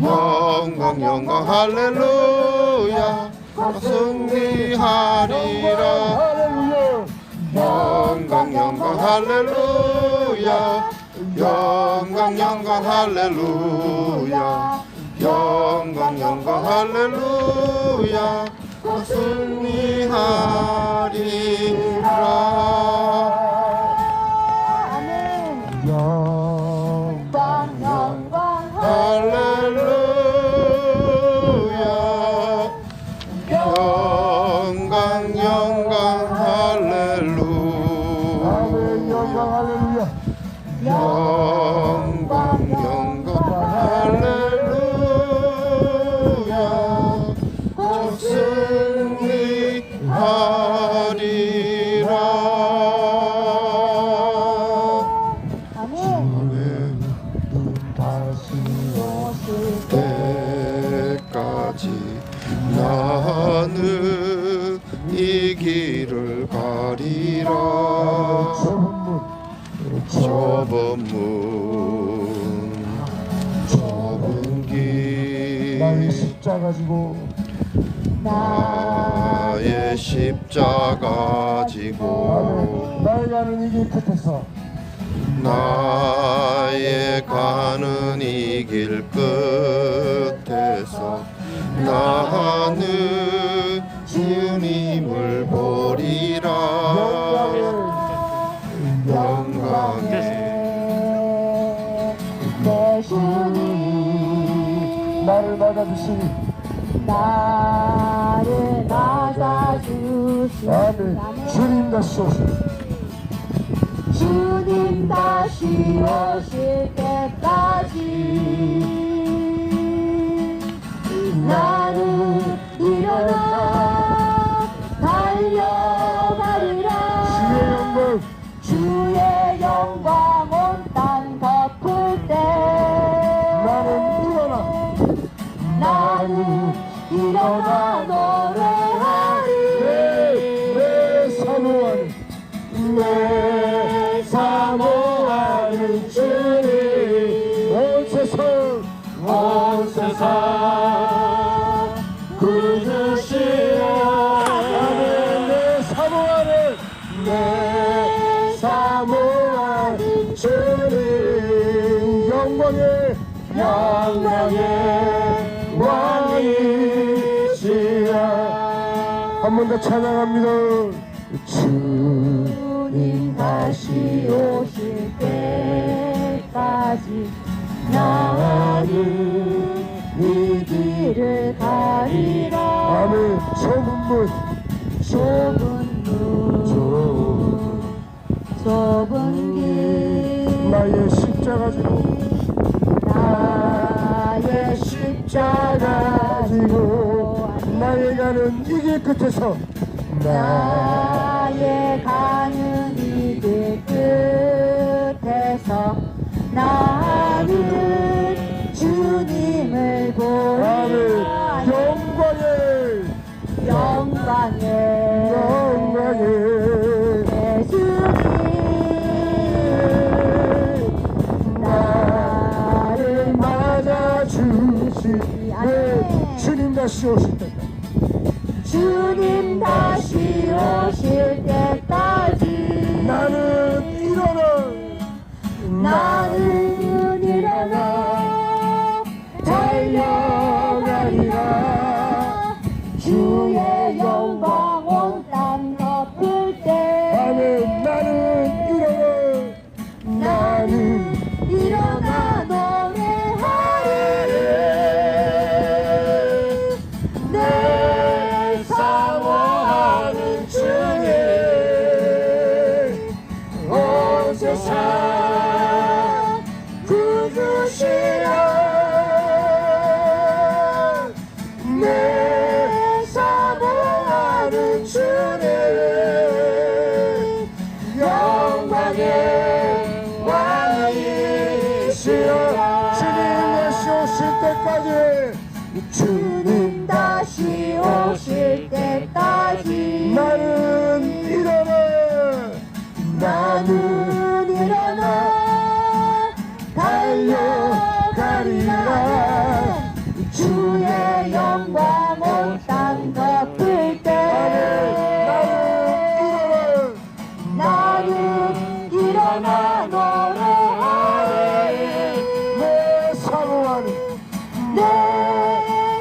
영광 영광 할렐루야 승리하리라 영광 영광 할렐루야 영광 영광 할렐루야 영광 영광 할렐루야 승리하리라 할렐루야 영광 영광 할렐루야 영광 영광 할렐루야 승리하리라 때까지 나는 이 길을 가리라 좁은 길 나의 십자가 지고 나의 십자가 지고 나의 가는 이 길 끝에서 나의 가는 이 길 끝에서 나는 주님을 보리라 영광에 내 주님 나를 맞아주시니 나를 맞아주시니 아멘. 주님 다시 오시니 주님 다시 오실 때까지 나는 일어나 달려가리라 주의 영광 온 땅 덮을 때 나는 일어나 노래하리 내 사모하는 주님 온 세상 구주시오 내 사모하는 주님 영광의 왕이시여 한 번 더 찬양합니다. 주님 다시 오실 때까지 나는 이 길을 가리라 아멘. 좁은 길 나의 십자가 지고 나의 십자가 지고 나의 가는 이 길 끝에서 나의 가는 이 길 끝에서 나는 주님을 보리라 영광의 내 주님 나를 맞아주시네 주님 다시 오실 때 주님 다시 오실 때까지 나는 일어나 달려가리라 주의 영광 온 땅 덮을 때 아멘. 나는 일어나 노래하리 내 사모하는 주님 온 세상 구주시여 내 사모하는 주님 영광의 왕이시여 주님 다시 오실 때까지 주님 다시 오실 때까지 나는 일어나 달려 하리라. 주의 영광 온 땅 덮을 때 나는 일어나 노래하리. 내 사모하는 내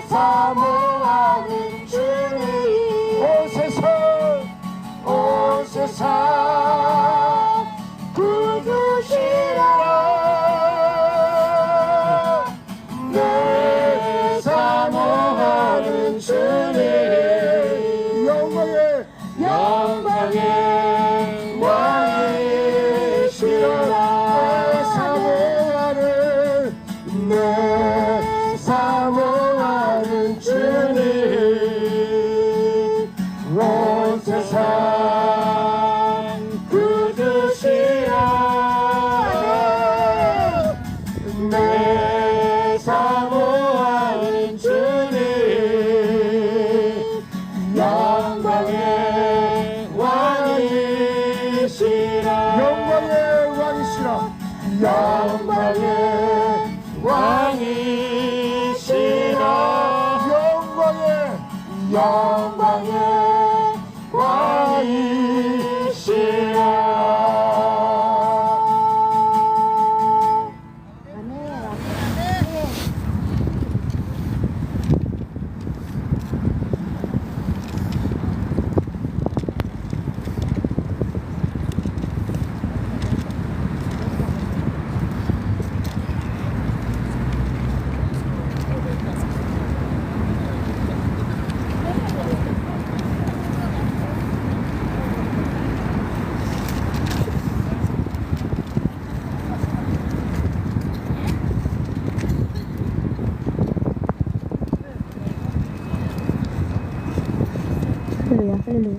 사모하는 주님 온 세상 구주시라. 내 사모하는 주님 영광의 왕이시라. 내 사모하는 주님 온 세상 구주시라. 내 사모하는 주님 영광의 왕이시라. 영광의 왕이시라. 영광의 왕이시라. 영광의 왕이시라. 할렐루야, 할렐루야.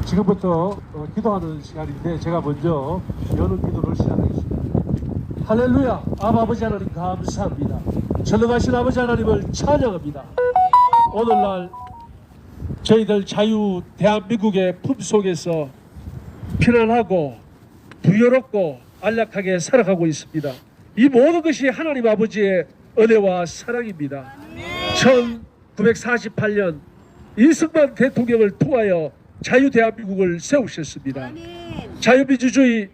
지금부터 기도하는 시간인데 제가 먼저 여는 기도를 시작하겠습니다. 할렐루야. 아버지 하나님 감사합니다. 전능하신 아버지 하나님을 찬양합니다. 오늘날 저희들 자유 대한민국의 품속에서 편안하고 부유롭고 안락하게 살아가고 있습니다. 이 모든 것이 하나님 아버지의 은혜와 사랑입니다. 1948년 이승만 대통령을 통하여 자유 대한민국을 세우셨습니다. 자유민주주의,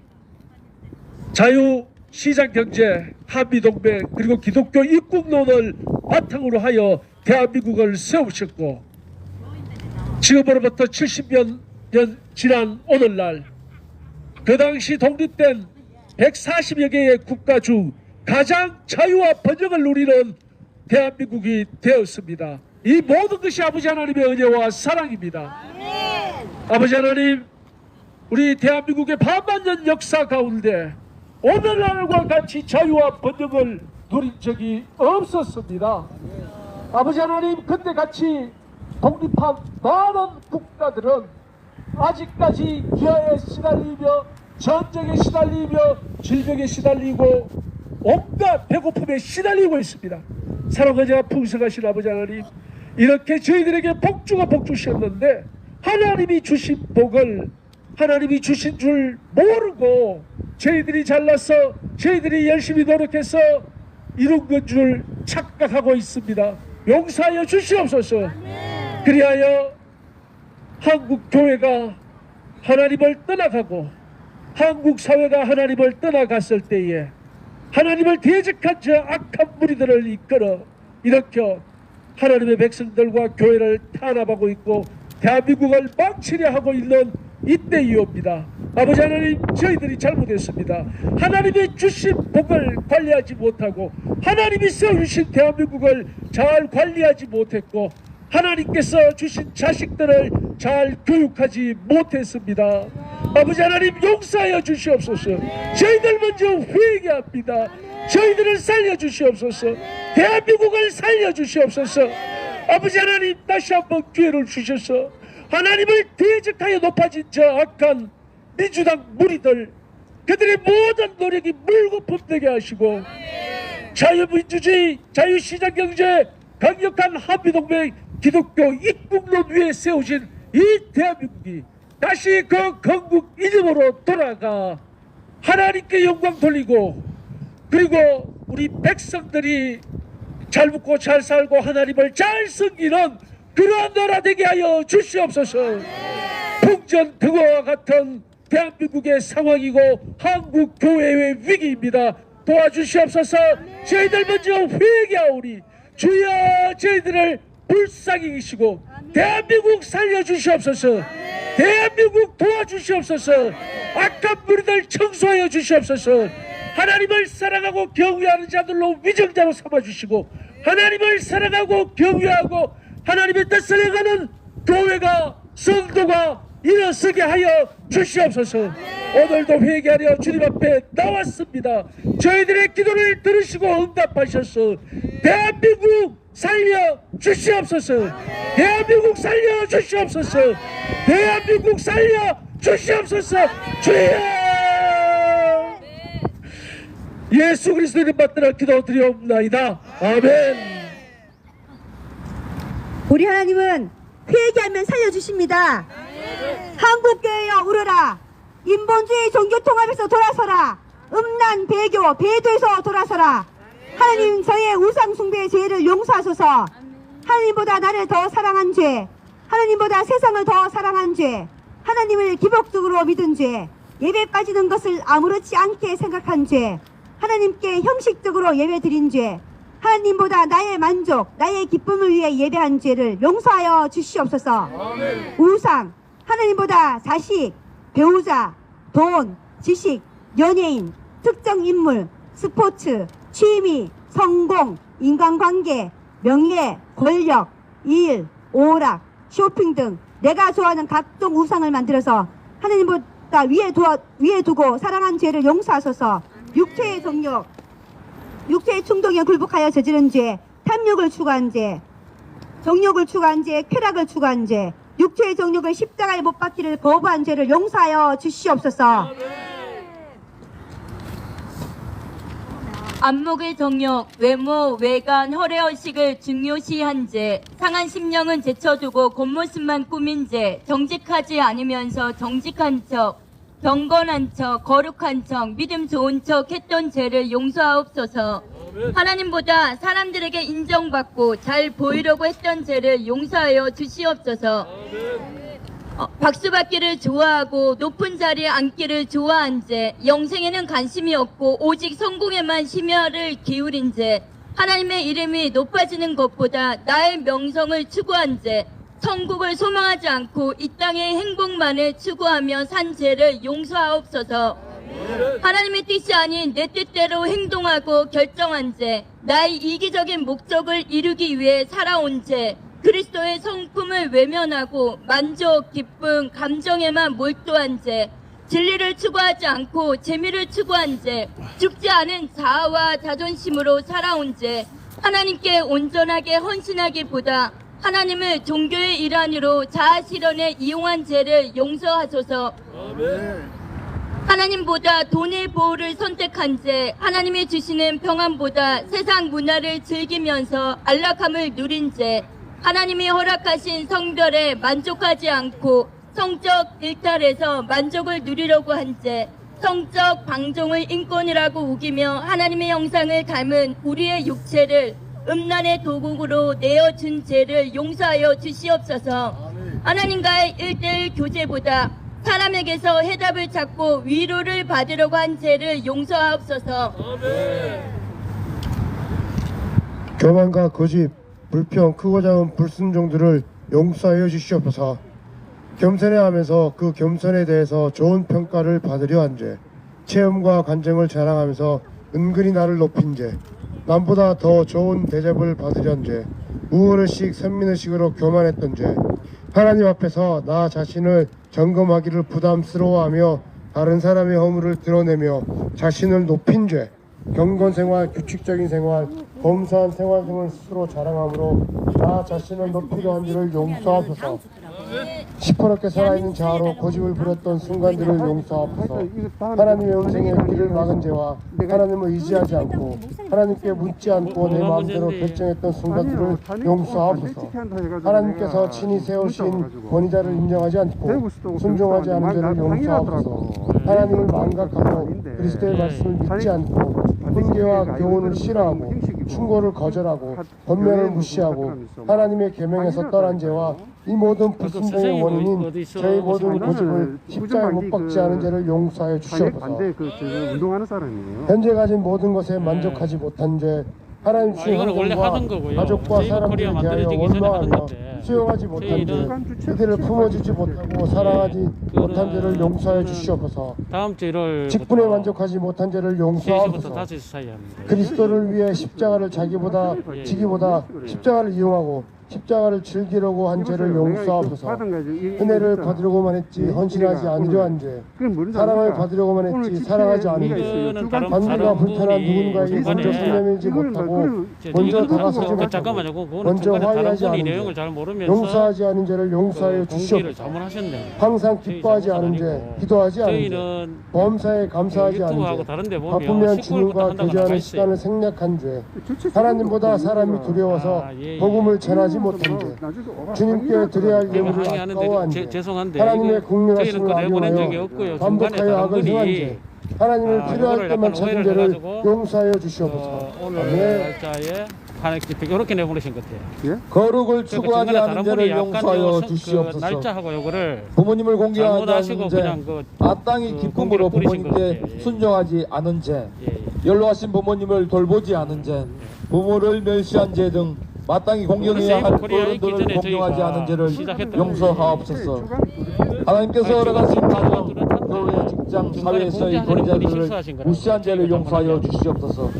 자유시장경제, 한미동맹 그리고 기독교 입국론을 바탕으로 하여 대한민국을 세우셨고 지금으로부터 70여 년 지난 오늘날 그 당시 독립된 140여 개의 국가 중 가장 자유와 번영을 누리는 대한민국이 되었습니다. 이 모든 것이 아버지 하나님의 은혜와 사랑입니다. 아버지 하나님, 우리 대한민국의 반만년 역사 가운데 오늘날과 같이 자유와 번영을 누린 적이 없었습니다. 아버지 하나님, 그때같이 독립한 많은 국가들은 아직까지 기아에 시달리며 전쟁에 시달리며 질병에 시달리고 온갖 배고픔에 시달리고 있습니다. 사랑하자 풍성하신 아버지 하나님, 이렇게 저희들에게 복주가 복주셨는데 하나님이 주신 복을 하나님이 주신 줄 모르고 저희들이 잘나서 저희들이 열심히 노력해서 이룬 것 줄 착각하고 있습니다. 용서하여 주시옵소서. 그리하여 한국 교회가 하나님을 떠나가고 한국 사회가 하나님을 떠나갔을 때에 하나님을 대적한 저 악한 무리들을 이끌어 일으켜 하나님의 백성들과 교회를 탄압하고 있고 대한민국을 망치려 하고 있는 이때이옵니다. 아버지 하나님, 저희들이 잘못했습니다. 하나님이 주신 복을 관리하지 못하고 하나님이 세우신 대한민국을 잘 관리하지 못했고 하나님께서 주신 자식들을 잘 교육하지 못했습니다. 아버지 하나님, 용서하여 주시옵소서. 저희들 먼저 회개합니다. 저희들을 살려주시옵소서. 대한민국을 살려주시옵소서. 아버지 하나님, 다시 한번 기회를 주셔서 하나님을 대적하여 높아진 저 악한 민주당 무리들, 그들의 모든 노력이 물거품 되게 하시고 자유민주주의, 자유시장경제, 강력한 한미동맹, 기독교 입국론 위에 세우신 이 대한민국이 다시 그 건국 이름으로 돌아가 하나님께 영광 돌리고, 그리고 우리 백성들이 잘 묵고 잘 살고 하나님을 잘 섬기는 그러한 나라 되게 하여 주시옵소서. 풍전등화와 같은 대한민국의 상황이고 한국 교회의 위기입니다. 도와주시옵소서. 저희들 먼저 회개하오니 주여 저희들을 불쌍히 계시고 대한민국 살려주시옵소서. 대한민국 도와주시옵소서. 악한 무리들 청소하여 주시옵소서. 하나님을 사랑하고 경외하는 자들로 위정자로 삼아주시고 하나님을 사랑하고 경외하고 하나님의 뜻을 행하는 교회가 성도가 일어서게 하여 주시옵소서. 오늘도 회개하려 주님 앞에 나왔습니다. 저희들의 기도를 들으시고 응답하셔서 대한민국 살려 주시옵소서. 대한민국 살려 주시옵소서. 대한민국 살려 주시옵소서. 주여 예수 그리스도 이름 받들어 기도드리옵나이다. 아멘. 우리 하나님은 회개하면 살려주십니다. 한국교회여 울어라. 인본주의 종교통합에서 돌아서라. 음란 배교 배도에서 돌아서라. 하나님 저의 우상숭배의 죄를 용서하소서. 하나님보다 나를 더 사랑한 죄, 하나님보다 세상을 더 사랑한 죄, 하나님을 기복적으로 믿은 죄, 예배 빠지는 것을 아무렇지 않게 생각한 죄, 하나님께 형식적으로 예배 드린 죄, 하나님보다 나의 만족, 나의 기쁨을 위해 예배한 죄를 용서하여 주시옵소서. 아멘. 우상, 하나님보다 자식, 배우자, 돈, 지식, 연예인, 특정 인물, 스포츠, 취미, 성공, 인간관계, 명예, 권력, 일, 오락, 쇼핑 등 내가 좋아하는 각종 우상을 만들어서 하나님보다 위에 두고 사랑한 죄를 용서하소서. 육체의 정욕, 육체의 충동에 굴복하여 저지른 죄, 탐욕을 추구한 죄, 정욕을 추구한 죄, 쾌락을 추구한 죄, 육체의 정욕을 십자가에 못 박기를 거부한 죄를 용서하여 주시옵소서. 안목의 정욕, 외모, 외관, 헐레허식을 중요시한 죄, 상한 심령은 제쳐두고 겉모습만 꾸민 죄, 정직하지 않으면서 정직한 척, 경건한 척, 거룩한 척, 믿음 좋은 척 했던 죄를 용서하옵소서. 하나님보다 사람들에게 인정받고 잘 보이려고 했던 죄를 용서하여 주시옵소서. 박수받기를 좋아하고 높은 자리에 앉기를 좋아한 죄, 영생에는 관심이 없고 오직 성공에만 심혈을 기울인 죄, 하나님의 이름이 높아지는 것보다 나의 명성을 추구한 죄, 천국을 소망하지 않고 이 땅의 행복만을 추구하며 산 죄를 용서하옵소서. 하나님의 뜻이 아닌 내 뜻대로 행동하고 결정한 죄, 나의 이기적인 목적을 이루기 위해 살아온 죄, 그리스도의 성품을 외면하고 만족, 기쁨, 감정에만 몰두한 죄, 진리를 추구하지 않고 재미를 추구한 죄, 죽지 않은 자아와 자존심으로 살아온 죄, 하나님께 온전하게 헌신하기보다 하나님을 종교의 일환으로 자아실현에 이용한 죄를 용서하소서. 하나님보다 돈의 보호를 선택한 죄, 하나님이 주시는 평안보다 세상 문화를 즐기면서 안락함을 누린 죄, 하나님이 허락하신 성별에 만족하지 않고 성적 일탈에서 만족을 누리려고 한 죄, 성적 방종을 인권이라고 우기며 하나님의 형상을 닮은 우리의 육체를 음란의 도구로 내어준 죄를 용서하여 주시옵소서. 하나님과의 1:1 교제보다 사람에게서 해답을 찾고 위로를 받으려고 한 죄를 용서하옵소서. 교만과 거짓, 불평, 크고 작은 불순종들을 용서하여 주시옵소서. 겸손해하면서 그 겸손에 대해서 좋은 평가를 받으려 한 죄, 체험과 간증을 자랑하면서 은근히 나를 높인 죄, 남보다 더 좋은 대접을 받으려 한 죄, 우월의식, 선민의식으로 교만했던 죄, 하나님 앞에서 나 자신을 점검하기를 부담스러워하며 다른 사람의 허물을 드러내며 자신을 높인 죄, 경건생활, 규칙적인 생활, 검소한 생활 등을 스스로 자랑함으로 나 자신을 높이려 한 일을 용서하소서. 시퍼렇게 살아있는 자아로 고집을 부렸던 순간들을 용서하옵소서. 하나님의 음성에 귀를 막은 죄와 하나님을 의지하지 않고 하나님께 묻지 않고 내 마음대로 결정했던 순간들을 용서하옵소서. 하나님께서 친히 세우신 권위자를 인정하지 않고 순종하지 않은 죄를 용서하옵소서. 하나님을 망각하고 그리스도의 말씀을 믿지 않고 훈계와 교훈을 싫어하고 충고를 거절하고 권면을 무시하고 하나님의 계명에서 떠난 죄와 이 모든 불순종의 원인인 저희 모든 고집을 십자가에 못 박지 않은 죄를 용서하여 주시옵소서. 운동하는 사람이에요. 현재 가진 모든 것에 만족하지 못한 죄, 하나님 주신 이거는 원래 하던 환경과 거고요. 가족과 세이브 사람들에 코리아 대하여 만들어지기 전에 하던 원망하며 건데 수용하지 못한 죄, 이들을 품어주지 못하고 사랑하지 못한 죄를 용서하여 주시옵소서. 다음 주 1월 직분에 만족하지 못한 죄를 3시부터 용서하옵소서. 5시 사이에 합니다. 그리스도를 위해 십자가를 자기보다 지기보다 십자가를 이용하고 십자가를 즐기려고 한 죄를 용서하옵소서. 은혜를 받으려고만 했지 헌신하지 않으려 한 죄, 사랑을 받으려고만 했지 사랑하지 않은 죄, 관계가 불편한 누군가에게 먼저 설명하지 못하고 먼저 다가서지 잠깐만요. 못하고 그거는 먼저 중간에 다른 화해하지 분이 않은 내용을 죄, 잘 모르면서 용서하지 않은 죄를 용서하여 공기를 주시옵소서. 잘못하셨네. 항상 기뻐하지 않은 죄, 기도하지 않은 죄, 저희는 범사에 감사하지 않은 유튜브하고 죄, 다른 데 보면 바쁘면 19일부터 주님과 한다고 나가 교제하는 있어요. 시간을 생략한 죄, 하나님보다 사람이 두려워서 복음을 전하지 못한 죄, 주님께 드려야 할 예물을 아까워한 죄, 죄송한데 하나님의 저희는 국률하심을 그 내보낸 적이 악용하여 없고요. 중간에 반복하여 다른 악을 행한 분이 죄, 하나님을 필요할 이거를 때만 약간 찾은 오해를 죄를 해가지고, 용서하여 주시옵소서. 오늘 아멘. 날짜에 탄핵 집회 이렇게 내보내신 것 같아요. 거룩을 그러니까 추구하지 중간에 않은 다른 죄를 분이 약간 용서하여 그 주시옵소서. 날짜하고 요거를 부모님을 공개하지 잘못하시고 않은 죄, 그냥 그 마땅히 그 기쁨으로 공기를 뿌리신 부모님께 것 같아요. 예. 순종하지 않은 죄, 예. 연로하신 부모님을 돌보지 않은 죄, 부모를 멸시한 죄 등 마땅히 공경해야 할 코리아 있기 어른들을 전에 공경하지 저희가 않은 죄를 시작했던 용서하옵소서. 하나님께서 허락하신 가정, 교회, 직장, 사회에서의 권위자들을 무시한 죄를 용서하여 주시옵소서.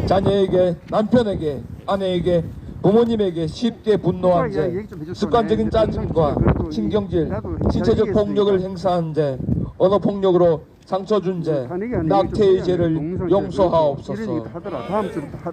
자녀에게, 남편에게, 아내에게, 부모님에게 쉽게 분노한 죄, 습관적인 짜증과 신경질, 신체적 폭력을 행사한 죄, 언어폭력으로 상처 준 죄, 낙태의 죄를 용서하옵소서. 다음 주부터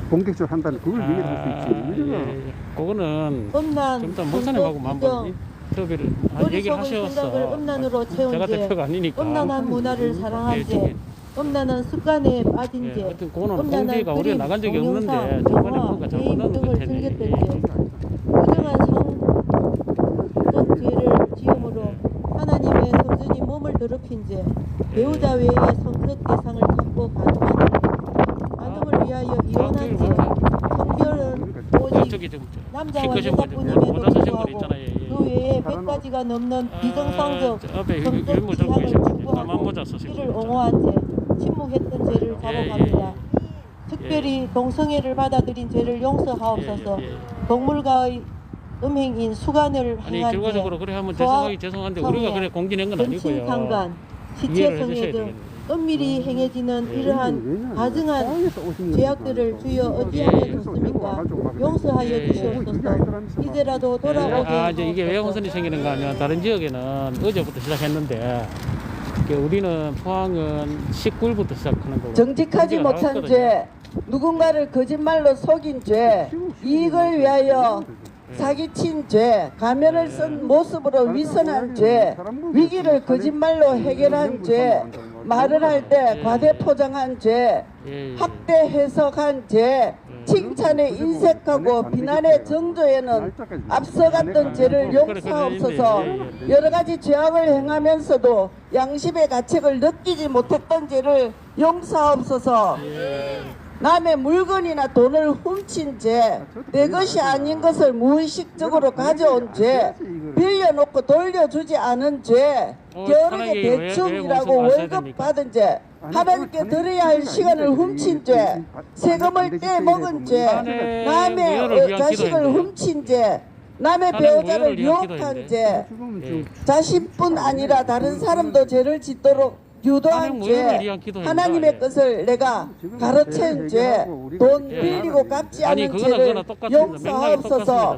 본격적으로 한다는 그걸 얘기를 할 수 있지. 그거는 음란, 좀 더 목사님하고 한번 인터뷰를 얘기를 머릿속의 생각을 하셨어. 음란으로 채운 제가 죄, 대표가 아니니까. 음란한 문화를 사랑한 죄, 음란한 습관에 빠진 예, 죄, 하여튼 그거는 음란한 공개가 우리가 그림, 나간 적이 동영상, 없는데 저번에 영화, 뭔가 잘못 게임 넣은 것 등을 같아요. 즐겼던 죄, 부정한 성적 죄를 지음으로 하나님의 성전이 몸을 더럽힌 죄, 배우자 외에 성적 대상을 찾고 가늠을 위하여 이혼한 죄, 성별은 오직 저기 좀 남자와 키 크신 분들 여자뿐임에도 모자 쓰신 분 불구하고 있잖아요. 예. 그 외에 100가지가 넘는 비정상적 저 앞에 성적 유모 좀 지향을 계신 분이 까만 추구하고 모자 쓰신 이를 분. 옹호한 죄, 침묵했던 죄를 자복합니다. 특별히 동성애를 받아들인 죄를 용서하옵소서. 예, 예, 예. 동물과의 음행인 수간을 아니 행한 죄, 결과적으로 그래 하면 소아, 죄송한데 성애, 우리가 그래 공개낸 건 아니고요. 전친상간, 이해를 시체성애 해주셔야 등 되겠네요. 은밀히 행해지는 이러한 가증한 죄악들을 주여 어찌하여 좋습니까? 용서하여 주시옵소서. 이제라도 돌아오게 이제 이게 왜 혼선이 생기는가 하면 다른 지역에는 어제부터 시작했는데 우리는 포항은 19일부터 시작하는 거고 정직하지 못한 죄, 누군가를 거짓말로 속인 죄, 이익을 위하여 사기친 죄, 가면을 쓴 모습으로 위선한 죄, 위기를 거짓말로 해결한 죄, 말을 할 때 과대 포장한 죄, 학대 해석한 죄, 칭찬에 인색하고 비난의 정조에는 앞서갔던 죄를 용서하옵소서. 여러 가지 죄악을 행하면서도 양심의 가책을 느끼지 못했던 죄를 용서하옵소서. 남의 물건이나 돈을 훔친 죄, 내 것이 아닌 것을 무의식적으로 가져온 죄, 빌려놓고 돌려주지 않은 죄, 게으르게 대충이라고 월급 받은 죄, 하나님께 드려야 할 시간을 훔친 죄, 세금을 떼먹은 죄, 남의 자식을 훔친 죄, 남의 배우자를 유혹한 죄, 자신뿐 아니라 다른 사람도 죄를 짓도록 유도한 죄, 하나님의 것을 내가 가로챈 죄, 돈 빌리고 갚지 않은 죄를 용서하옵소서.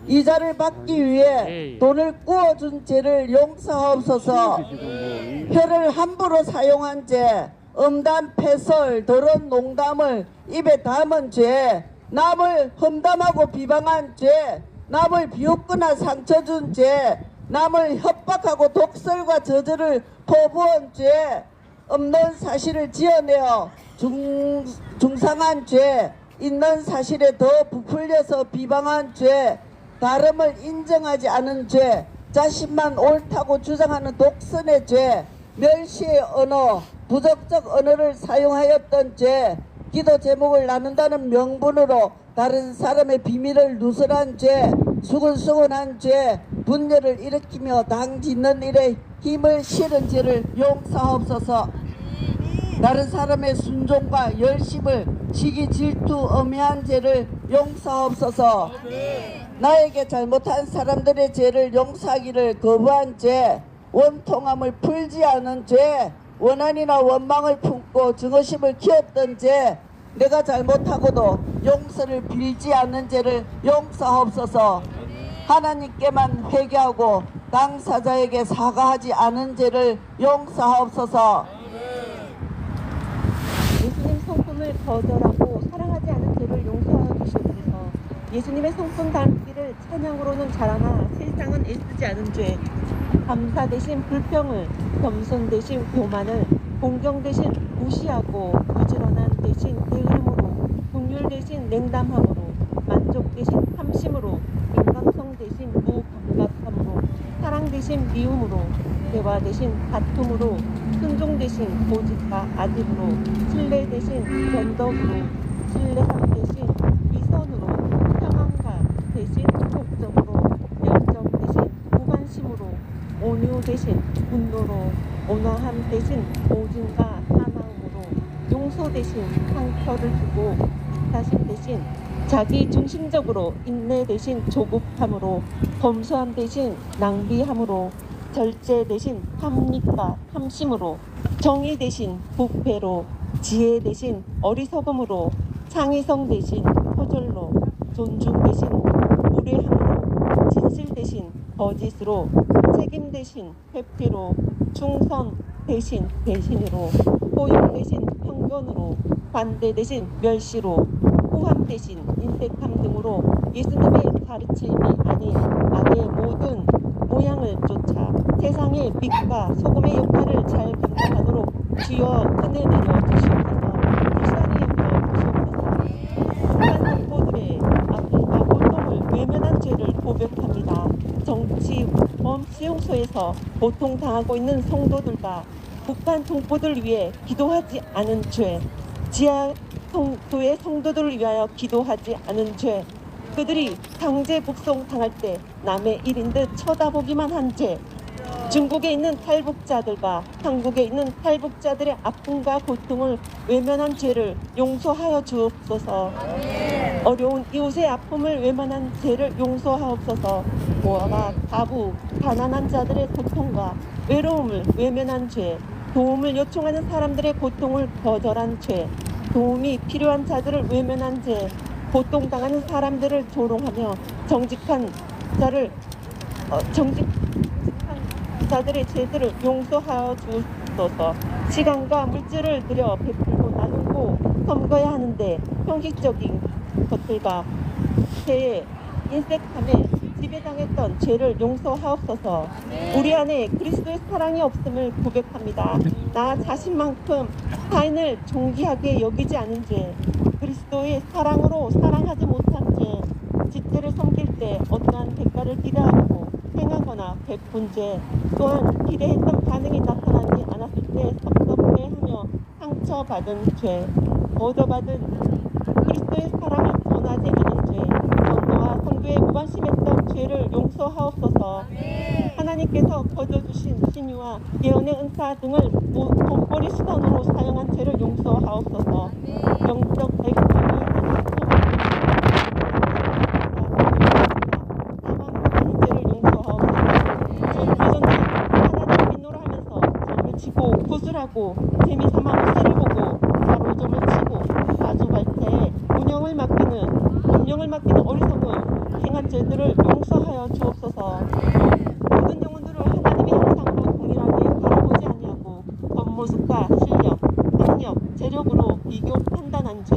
이자를 받기 위해 돈을 꾸어준 죄를 용서하옵소서. 혀를 함부로 사용한 죄, 음담 패설, 더러운 농담을 입에 담은 죄, 남을 험담하고 비방한 죄, 남을 비웃거나 상처 준 죄, 남을 협박하고 독설과 저주를 포부한 죄, 없는 사실을 지어내어 중상한 죄, 있는 사실에 더 부풀려서 비방한 죄, 다름을 인정하지 않은 죄, 자신만 옳다고 주장하는 독선의 죄, 멸시의 언어, 부적적 언어를 사용하였던 죄, 기도 제목을 나눈다는 명분으로 다른 사람의 비밀을 누설한 죄, 수근수근한 죄, 분열을 일으키며 당 짓는 일에 힘을 실은 죄를 용서하옵소서. 다른 사람의 순종과 열심을 시기 질투 엄해한 죄를 용서하옵소서. 나에게 잘못한 사람들의 죄를 용서하기를 거부한 죄, 원통함을 풀지 않은 죄, 원한이나 원망을 품고 증오심을 키웠던 죄, 내가 잘못하고도 용서를 빌지 않는 죄를 용서하옵소서. 하나님께만 회개하고 당사자에게 사과하지 않은 죄를 용서하옵소서. 예수님 성품을 거절하고 사랑하지 않은 죄를 용서하여 주시옵소서. 예수님의 성품 닮기를 찬양으로는 잘하나 세상은 애쓰지 않은 죄, 감사 대신 불평을, 겸손 대신 교만을, 공경 대신 무시하고, 부지런한 대신 게으름으로, 긍휼 대신 냉담함으로, 만족 대신 탐심으로, 인간성 대신 무감각함으로, 사랑 대신 미움으로, 대화 대신 다툼으로, 순종 대신 고집과 아집으로, 신뢰 대신 변덕으로, 신뢰함 대신 위선으로, 평안과 대신 폭정으로, 열정 대신 무관심으로, 온유 대신 분노로, 온화함 대신 오진과 사나움으로, 용서 대신 상처를 주고, 자신 대신 자기 중심적으로, 인내 대신 조급함으로, 검소함 대신 낭비함으로, 절제 대신 탐닉과 탐심으로, 정의 대신 부패로, 지혜 대신 어리석음으로, 창의성 대신 표절로, 존중 대신 무례함으로, 진실 대신 거짓으로, 책임 대신 회피로, 충성 대신 배신으로, 포용 대신 편견으로, 반대 대신 멸시로, 호함 대신 인색함 등으로 예수님의 가르침이 아닌 악의 모든 모양을 쫓아 세상의 빛과 소금의 역할을 잘 감당하도록 주여 은혜 내려 주시옵소서. 불쌍히 여겨 주시옵소서. 북한 동포들의 아픔과 고통을 외면한 죄를 고백합니다. 정치 범 수용소에서 고통당하고 있는 성도들과 북한 동포들 위해 기도하지 않은 죄, 지하 교회 성도들을 위하여 기도하지 않은 죄, 그들이 강제 북송 당할 때 남의 일인 듯 쳐다보기만 한 죄, 중국에 있는 탈북자들과 한국에 있는 탈북자들의 아픔과 고통을 외면한 죄를 용서하여 주옵소서. 어려운 이웃의 아픔을 외면한 죄를 용서하옵소서. 모아와 가부, 가난한 자들의 고통과 외로움을 외면한 죄, 도움을 요청하는 사람들의 고통을 거절한 죄, 도움이 필요한 자들을 외면한 죄, 고통당하는 사람들을 조롱하며 정직한 자들의 죄들을 용서하여 주옵소서. 시간과 물질을 들여 베풀고 나누고 섬겨야 하는데 형식적인 것들과 죄의 인색함에 지배당했던 죄를 용서하옵소서. 우리 안에 그리스도의 사랑이 없음을 고백합니다. 나 자신만큼 타인을 존귀하게 여기지 않은 죄, 그리스도의 사랑으로 사랑하지 못한 죄, 집제를 섬길 때 어떠한 대가를 기대하고 행하거나 베푼 죄, 또한 기대했던 반응이 나타나지 않았을 때 섭섭해하며 상처받은 죄, 얻어받은 그리스도의 사랑을 전하지 않은 죄, 전도와 선교에 무관심했던 죄를 용서하옵소서. 하나님께서 거저주신 신유와 예언의 은사 등을 돈벌이 수단으로 사용한 죄를 용서하옵소서. 영적 애국함이 사망하는 죄를 용서하옵소서. 비전에 하나님을 민노라 하면서 점을 치고 구슬하고 재미삼아 무쇠를 보고 가로점을 치고 가져갈 때 운영을 맡기는 어리석은 행한 죄들을 용서하여 주옵소서. 모든 영혼들을 하나님의 형상으로 동일하게 바라보지 아니하고 겉모습과 실력, 학력, 재력으로 비교 판단한 죄,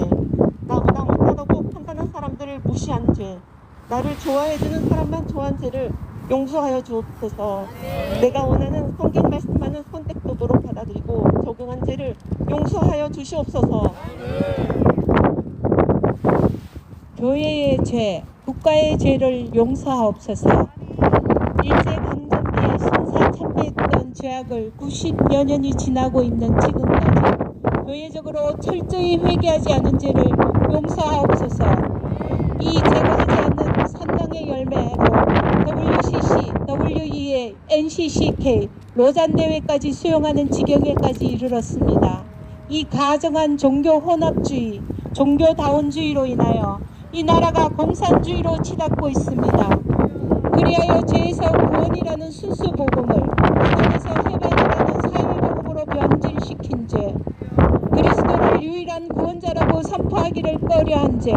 나보다 못하다고 판단한 사람들을 무시한 죄, 나를 좋아해주는 사람만 좋아한 죄를 용서하여 주옵소서. 내가 원하는 성경 말씀만은 선택적으로 받아들이고 적용한 죄를 용서하여 주시옵소서. 교회의 죄, 국가의 죄를 용서하옵소서. 일제강점기에 신사참배했던 죄악을 90여 년이 지나고 있는 지금까지 교회적으로 철저히 회개하지 않은 죄를 용서하옵소서. 이 제거하지 않는 선량의 열매로 WCC, WEA, NCCK, 로잔대회까지 수용하는 지경에까지 이르렀습니다. 이 가정한 종교 혼합주의, 종교다원주의로 인하여 이 나라가 공산주의로 치닫고 있습니다. 그리하여 죄에서 구원이라는 순수 복음을 하늘에서 해방이라는 사회복음으로 변질시킨 죄, 그리스도를 유일한 구원자라고 선포하기를 꺼려한 죄,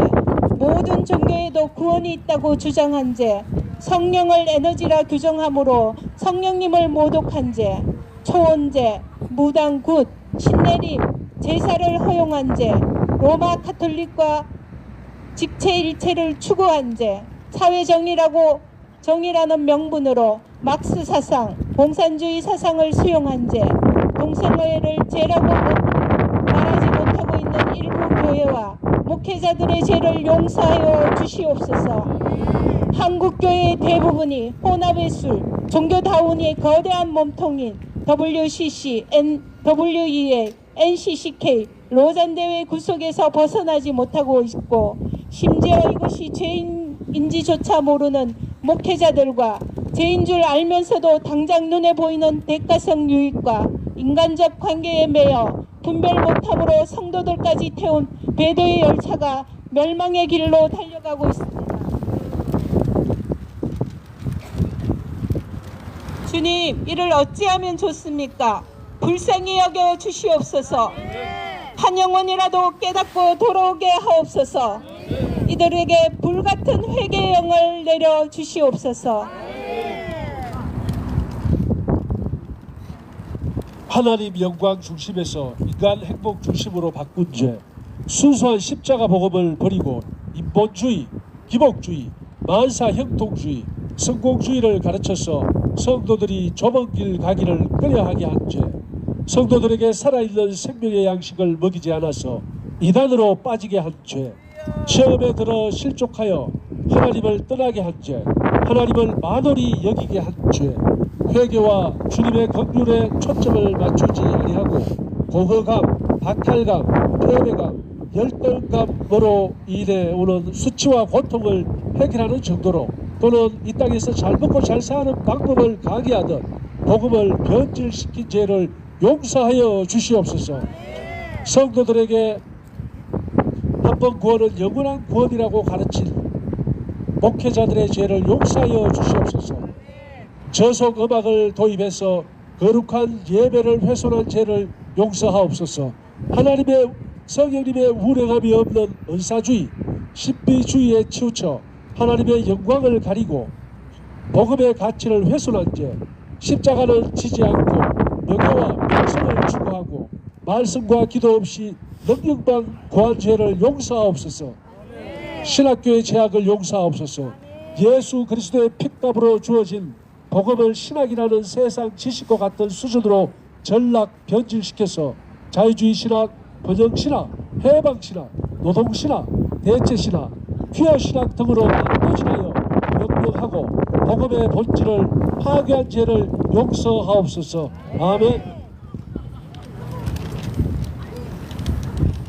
모든 종교에도 구원이 있다고 주장한 죄, 성령을 에너지라 규정함으로 성령님을 모독한 죄, 초원죄, 무당굿, 신내림, 제사를 허용한 죄, 로마 카톨릭과 직체일체를 추구한 죄, 사회정의라는 명분으로 막스 사상, 공산주의 사상을 수용한 죄, 동성애를 죄라고 말하지 못하고 있는 일부 교회와 목회자들의 죄를 용서하여 주시옵소서. 한국교회의 대부분이 혼합의 술, 종교다운의 거대한 몸통인 WCC, WEA, NCCK, 로잔대회 구속에서 벗어나지 못하고 있고, 심지어 이것이 죄인인지조차 모르는 목회자들과 죄인 줄 알면서도 당장 눈에 보이는 대가성 유익과 인간적 관계에 매여 분별 못함으로 성도들까지 태운 배도의 열차가 멸망의 길로 달려가고 있습니다. 주님, 이를 어찌하면 좋습니까? 불쌍히 여겨 주시옵소서. 한 영혼이라도 깨닫고 돌아오게 하옵소서. 이들에게 불같은 회개의 영을 내려 주시옵소서. 하나님 영광 중심에서 인간 행복 중심으로 바꾼 죄, 순수한 십자가 복음을 버리고 인본주의, 기복주의, 만사 형통주의, 성공주의를 가르쳐서 성도들이 좁은 길 가기를 꺼려하게 한 죄, 성도들에게 살아있는 생명의 양식을 먹이지 않아서 이단으로 빠지게 한 죄, 시험에 들어 실족하여 하나님을 떠나게 한 죄, 하나님을 만홀히 여기게 한 죄, 회개와 주님의 긍휼에 초점을 맞추지 아니하고 공허감, 박탈감, 패배감, 열등감으로 인해 오는 수치와 고통을 해결하는 정도로, 또는 이 땅에서 잘 먹고 잘 사는 방법을 강의하듯 복음을 변질시킨 죄를 용서하여 주시옵소서. 성도들에게 한 번 구원은 영원한 구원이라고 가르친 목회자들의 죄를 용서하여 주시옵소서. 저속 음악을 도입해서 거룩한 예배를 훼손한 죄를 용서하옵소서. 하나님의 성령님의 운행함이 없는 은사주의, 신비주의에 치우쳐 하나님의 영광을 가리고 복음의 가치를 훼손한 죄, 십자가를 지지 않고 명예와 명성을 추구하고 말씀과 기도 없이 능력만 구한 죄를 용서하옵소서. 신학교의 죄악을 용서하옵소서. 예수 그리스도의 핏값으로 주어진 복음을 신학이라는 세상 지식과 같은 수준으로 전락 변질시켜서 자유주의 신학, 번영신학, 해방신학, 노동신학, 대체신학, 퀴어신학 등으로 나눠지하여 명명하고 복음의 본질을 파괴한 죄를 용서하옵소서. 아멘.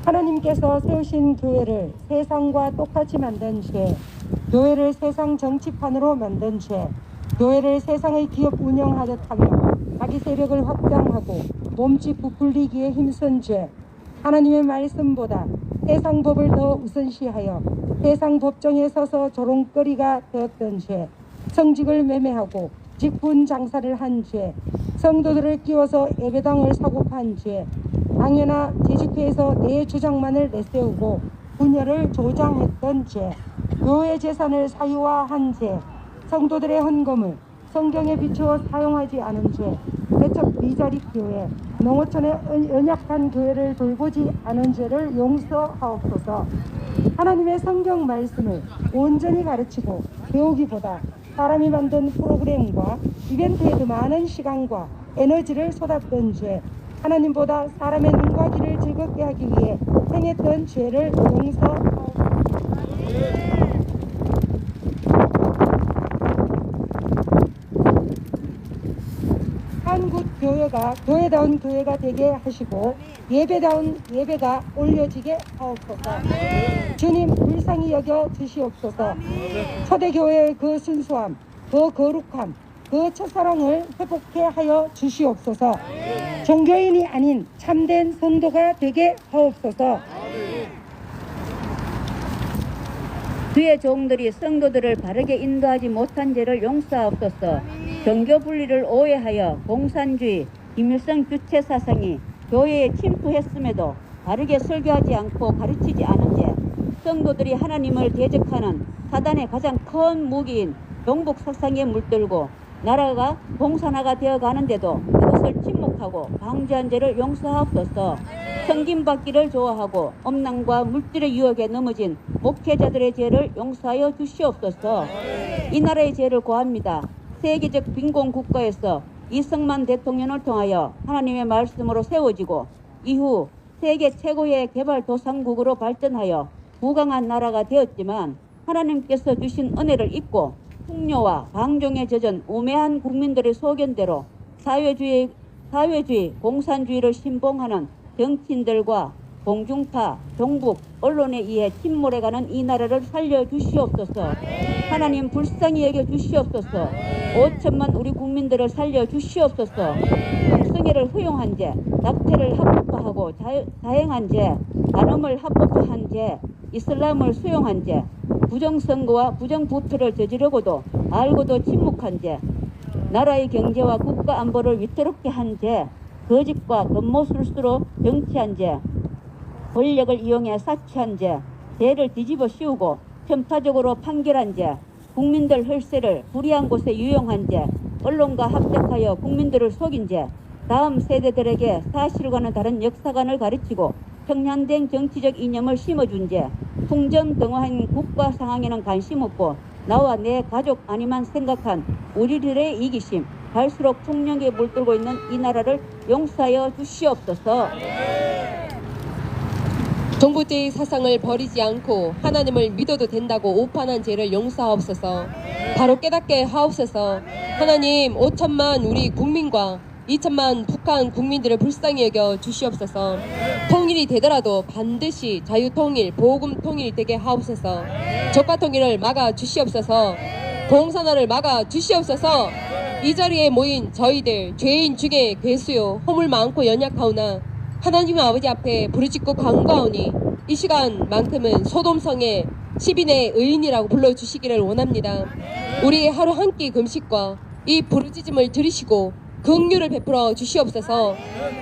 하나님께서 세우신 교회를 세상과 똑같이 만든 죄, 교회를 세상 정치판으로 만든 죄, 교회를 세상의 기업 운영하듯 하며 자기 세력을 확장하고 몸집 부풀리기에 힘쓴 죄, 하나님의 말씀보다 세상 법을 더 우선시하여 세상 법정에 서서 조롱거리가 되었던 죄, 성직을 매매하고 직분 장사를 한 죄, 성도들을 끼워서 예배당을 사고 판 죄, 당회나 재직회에서 내 주장만을 내세우고 분열을 조장했던 죄, 교회 재산을 사유화한 죄, 성도들의 헌금을 성경에 비추어 사용하지 않은 죄, 개척 비자립 교회, 농어촌의 연약한 교회를 돌보지 않은 죄를 용서하옵소서. 하나님의 성경 말씀을 온전히 가르치고 배우기보다 사람이 만든 프로그램과 이벤트에 더 많은 시간과 에너지를 쏟았던 죄, 하나님보다 사람의 눈과 귀를 즐겁게 하기 위해 행했던 죄를 용서하옵소서. 한국 교회가 교회다운 교회가 되게 하시고 예배다운 예배가 올려지게 하옵소서. 주님 불쌍히 여겨 주시옵소서. 초대교회의 그 순수함, 그 거룩함, 그 첫사랑을 회복케 하여 주시옵소서. 종교인이 아닌 참된 성도가 되게 하옵소서. 주의 종들이 성도들을 바르게 인도하지 못한 죄를 용서하옵소서. 종교 분리를 오해하여 공산주의, 김일성 주체 사상이 교회에 침투했음에도 바르게 설교하지 않고 가르치지 않은 죄, 성도들이 하나님을 대적하는 사단의 가장 큰 무기인 종북 사상에 물들고 나라가 공산화가 되어 가는데도 그것을 침묵하고 방지한 죄를 용서하옵소서. 성김받기를 좋아하고 엄랑과 물질의 유혹에 넘어진 목회자들의 죄를 용서하여 주시옵소서. 이 나라의 죄를 고합니다. 세계적 빈곤 국가에서 이승만 대통령을 통하여 하나님의 말씀으로 세워지고 이후 세계 최고의 개발도상국으로 발전하여 부강한 나라가 되었지만 하나님께서 주신 은혜를 잊고 풍요와 방종에 젖은 우매한 국민들의 소견대로 사회주의, 공산주의를 신봉하는 정치인들과 공중파, 종북, 언론에 의해 침몰해가는 이 나라를 살려주시옵소서. 하나님 불쌍히 여겨주시옵소서. 5천만 우리 국민들을 살려주시옵소서. 성애를 허용한 죄, 낙태를 합법화하고 자행한 죄, 간음을 합법화한 죄, 이슬람을 수용한 죄, 부정선거와 부정부패를 저지르고도 알고도 침묵한 죄, 나라의 경제와 국가 안보를 위태롭게 한 죄, 거짓과 겉모술수로 정치한 죄, 권력을 이용해 사치한 죄, 죄를 뒤집어 씌우고 편파적으로 판결한 죄, 국민들 혈세를 불의한 곳에 유용한 죄, 언론과 합작하여 국민들을 속인 죄, 다음 세대들에게 사실과는 다른 역사관을 가르치고 평양된 정치적 이념을 심어준 죄, 풍전등화한 국가 상황에는 관심 없고 나와 내 가족 아니만 생각한 우리들의 이기심, 갈수록 폭력에 물들고 있는 이 나라를 용서하여 주시옵소서. 종부제의 사상을 버리지 않고 하나님을 믿어도 된다고 오판한 죄를 용서하옵소서. 바로 깨닫게 하옵소서. 하나님 5천만 우리 국민과 2천만 북한 국민들을 불쌍히 여겨 주시옵소서. 통일이 되더라도 반드시 자유통일, 복음통일이 되게 하옵소서. 적과통일을 막아 주시옵소서. 공산화를 막아 주시옵소서. 이 자리에 모인 저희들 죄인 중에 괴수요 허물 많고 연약하오나 하나님 아버지 앞에 부르짖고 간구하오니 이 시간만큼은 소돔성의 10인의 의인이라고 불러주시기를 원합니다. 우리 하루 한 끼 금식과 이 부르짖음을 들으시고 긍휼을 베풀어 주시옵소서.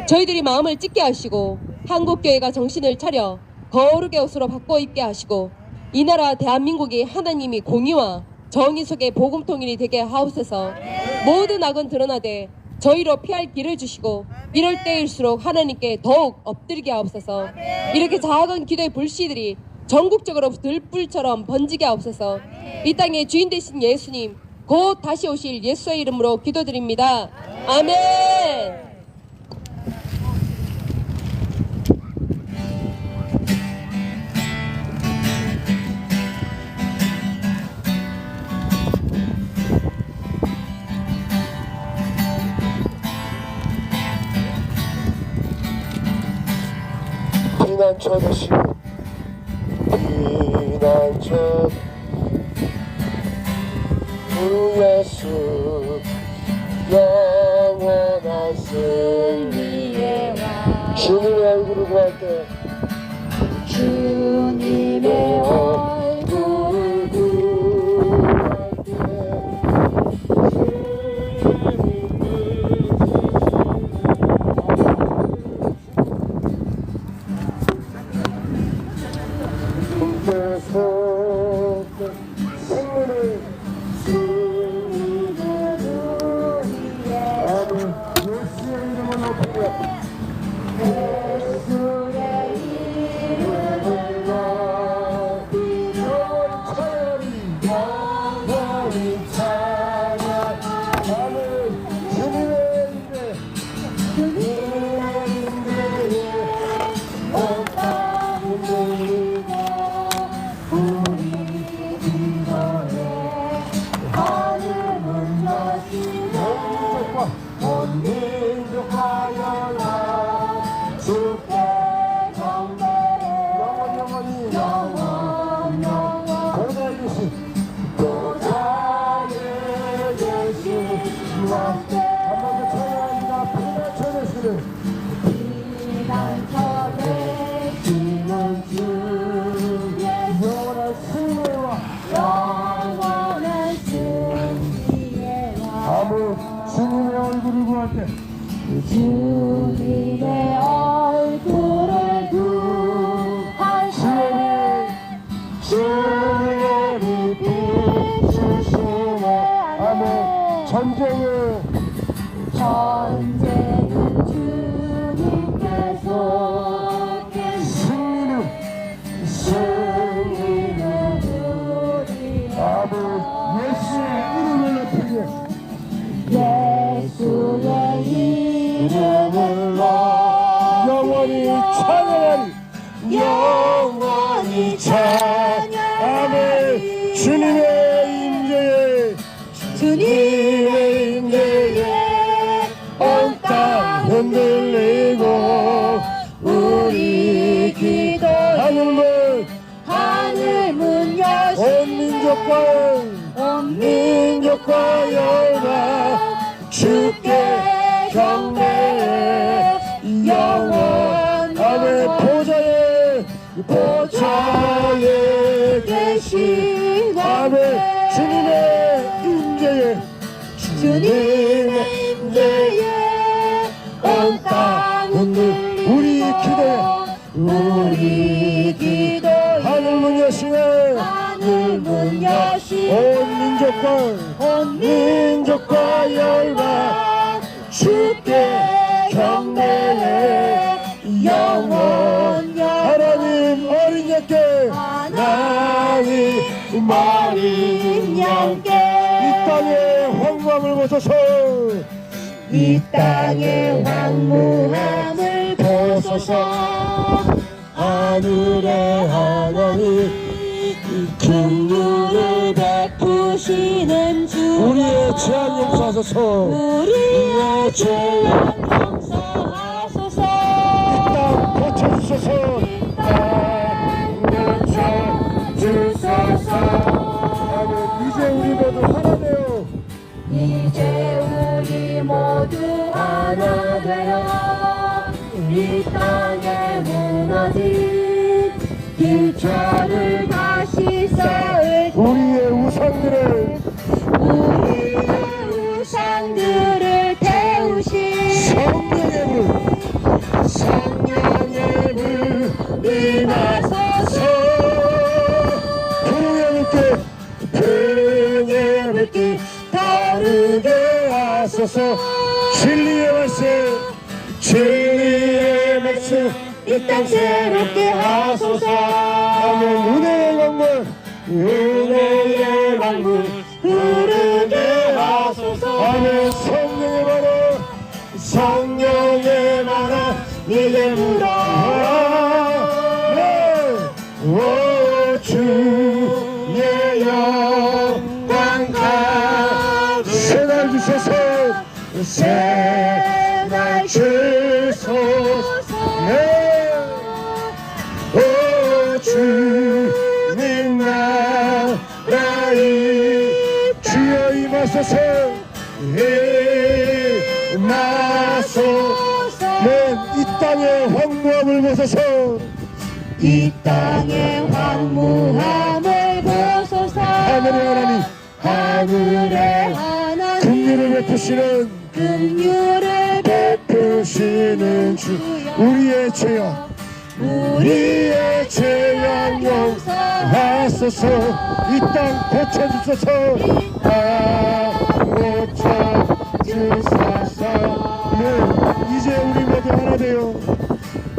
저희들이 마음을 찢게 하시고 한국교회가 정신을 차려 거룩의 옷으로 바꿔 입게 하시고 이 나라 대한민국이 하나님이 공의와 정의 속에 복음통일이 되게 하옵소서. 모든 악은 드러나되 저희로 피할 길을 주시고 이럴 때일수록 하나님께 더욱 엎드리게 하옵소서. 이렇게 작은 기도의 불씨들이 전국적으로 들불처럼 번지게 하옵소서. 이 땅의 주인 되신 예수님 곧 다시 오실 예수의 이름으로 기도드립니다. 아멘. 피난처 되시고 피난처 주 예수 영원한 승리의 왕 주님의 얼굴을 구할 때 주님의 얼굴을 구할 예수의 주와 함께 한번더 찬양합니다. 피난처 되시는 피난처 되시는 주의 영원한 승리의 왕 영원한 승리의 왕 아무 주님의 얼굴을 구할 때 주님의 얼굴을 구할 때 주님의 비추시네 아멘 전쟁을 주님께서 승리는 우리 아멘 예수의 이름을 높이게 예수의 이름을 높이 영원히 찬양하리 영원히 아멘 주님의 임재에 주님의 임재에 온 땅 흔들리고 우리 기도 하늘문 여시 온 민족과 열방 주께 경배해 영원 아멘 보좌에 계신 아멘 주님의 임재에 온 땅 흔들 우리 기도 하늘문 여시네 온 민족과 열방 주께 경배해 영원 하나님 어린 양께 어린 양께 이 땅의 황무함을 보소서 이 땅의 황무함을 보소서 하늘의 하나님 긍휼을 베푸시는 주 우리의 죄악 용서하소서 우리의 죄악 용서하소서 이 땅 고쳐주소서 이 땅 고쳐주소서 이제 우리 모두 하나 되어 이제 우리 모두 하나 되어 이 땅에 무너진 길처를 다시 쌓을 우리의 우상들을 태우신 성령의 불 임하소서 불의 물길 다르게 하소서 진리의 말씀 이 땅 새롭게 하소서 아멘 은혜의 강물 흐르게 하소서 아멘 성령의 만화 이제 오 주의 영광 새날 주소서 새날 주소서 오 주님 나라의 주여 임하소서 이 땅의 황무함을 보소서 이 땅의 황무함을 보소서 하늘의 하나님 긍휼을 베푸시는 주 우리의 죄악 용서하소서 이 땅 고쳐주소서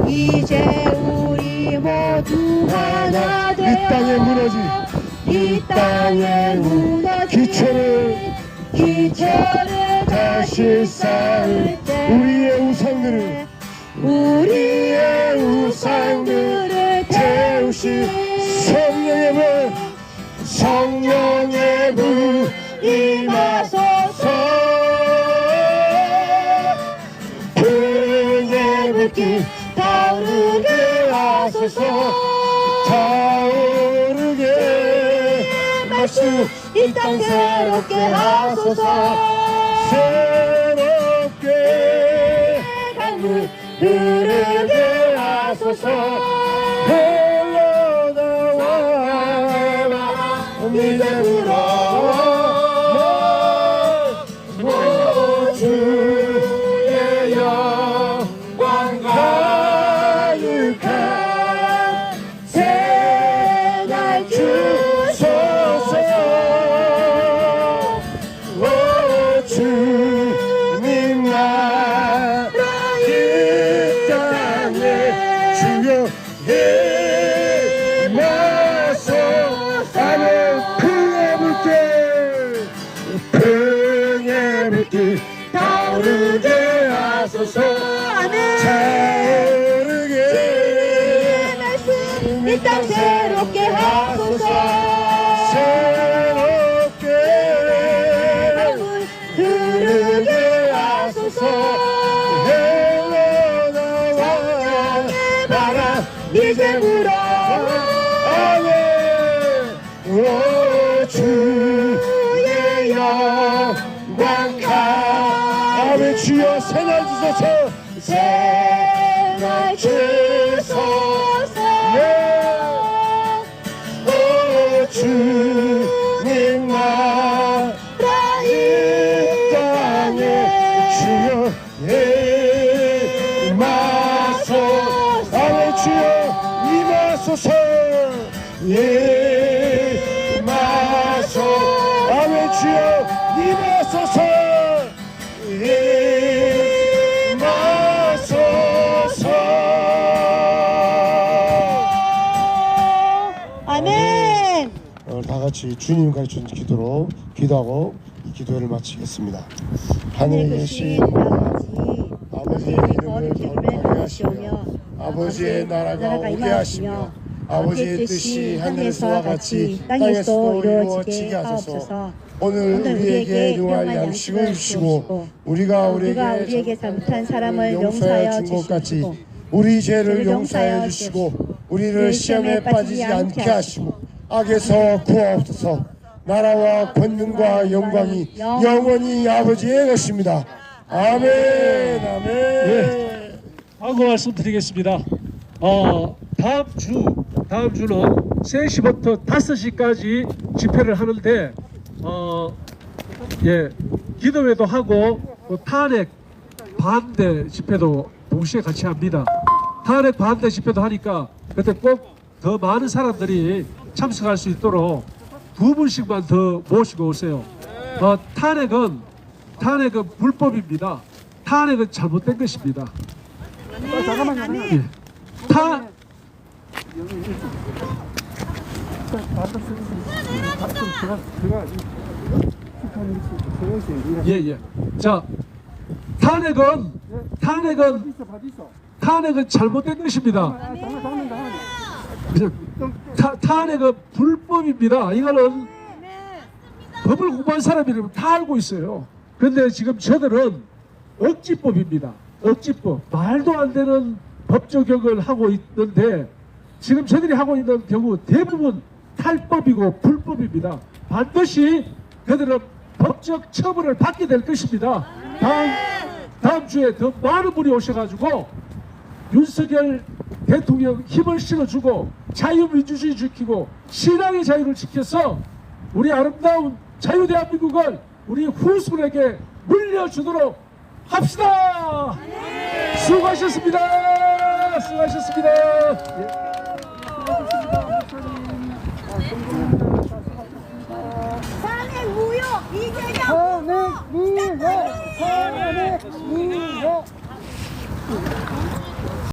이제 우리 모두 하나 되어 이 땅에 무너진 기초를 다시 쌓을 때 우리의 우상들을 태우신 성령의 불 임하소서 불의 불길 타오르게 하소서 말씀 이 땅 새롭게 하소서 새롭게 강물 흐르게 하소서. 흘러나와 믿음으로 주의 영광 가득한 새날 주소서. 주님 나라 이 땅에 주여 임하소서. 풍의 물길 타오르게 하소서. 차오르게 이 땅 새롭게 하소서. 새롭게 흐르게 하소서. 흘러나와 바람 믿음으로 아멘. 오 주의 영광 아멘. 주여 새날 주소서. 새날 주소서. 오 주님 나라 이 땅에 주여 임하소서. 아멘. 주여 임하소서. 임하소서. 아멘. 주여 임하소서. 임하소서. 아멘. 오늘 다 같이 주님 가르쳐준 기도로 기도하고 이 기도를 마치겠습니다. 하늘에 계신 아버지의 이름을 거룩하게 하시며 아버지의 나라가 오게 하시며 아버지의 뜻이 하늘에서와 같이 땅에서도 이루어지게 하소서. 오늘 우리에게 용할 양식을 주시고 우리가 우리에게 잘못한 사람을 용서하여 준 것 같이 우리 죄를 용서하여 주시고 우리를 시험에 빠지지 않게 하시고 악에서 구하옵소서. 나라와 권능과 영광이 영원히 아버지의 것입니다. 아멘. 아멘. 네, 광고 말씀드리겠습니다. 다음 주는 3시부터 5시까지 집회를 하는데 기도회도 하고 또 탄핵 반대 집회도 동시에 같이 합니다. 탄핵 반대 집회도 하니까 그때 꼭 더 많은 사람들이 참석할 수 있도록 2분씩만 더 모시고 오세요. 탄핵은 불법입니다. 탄핵은 잘못된 것입니다. 잠깐만요. 예. 예. 자, 탄핵은 잘못된 것입니다. 탄핵은 불법입니다. 이거는 법을 공부한 사람이라면 다 알고 있어요. 그런데 지금 저들은 억지법입니다. 억지법. 말도 안 되는 법 적용을 하고 있는데 지금 저들이 하고 있는 경우 대부분 탈법이고 불법입니다. 반드시 그들은 법적 처벌을 받게 될 것입니다. 다음 주에 더 많은 분이 오셔가지고 윤석열 대통령 힘을 실어주고 자유민주주의 지키고 신앙의 자유를 지켜서 우리 아름다운 자유대한민국을 우리 후손에게 물려주도록 합시다. 수고하셨습니다. 수고하셨습니다.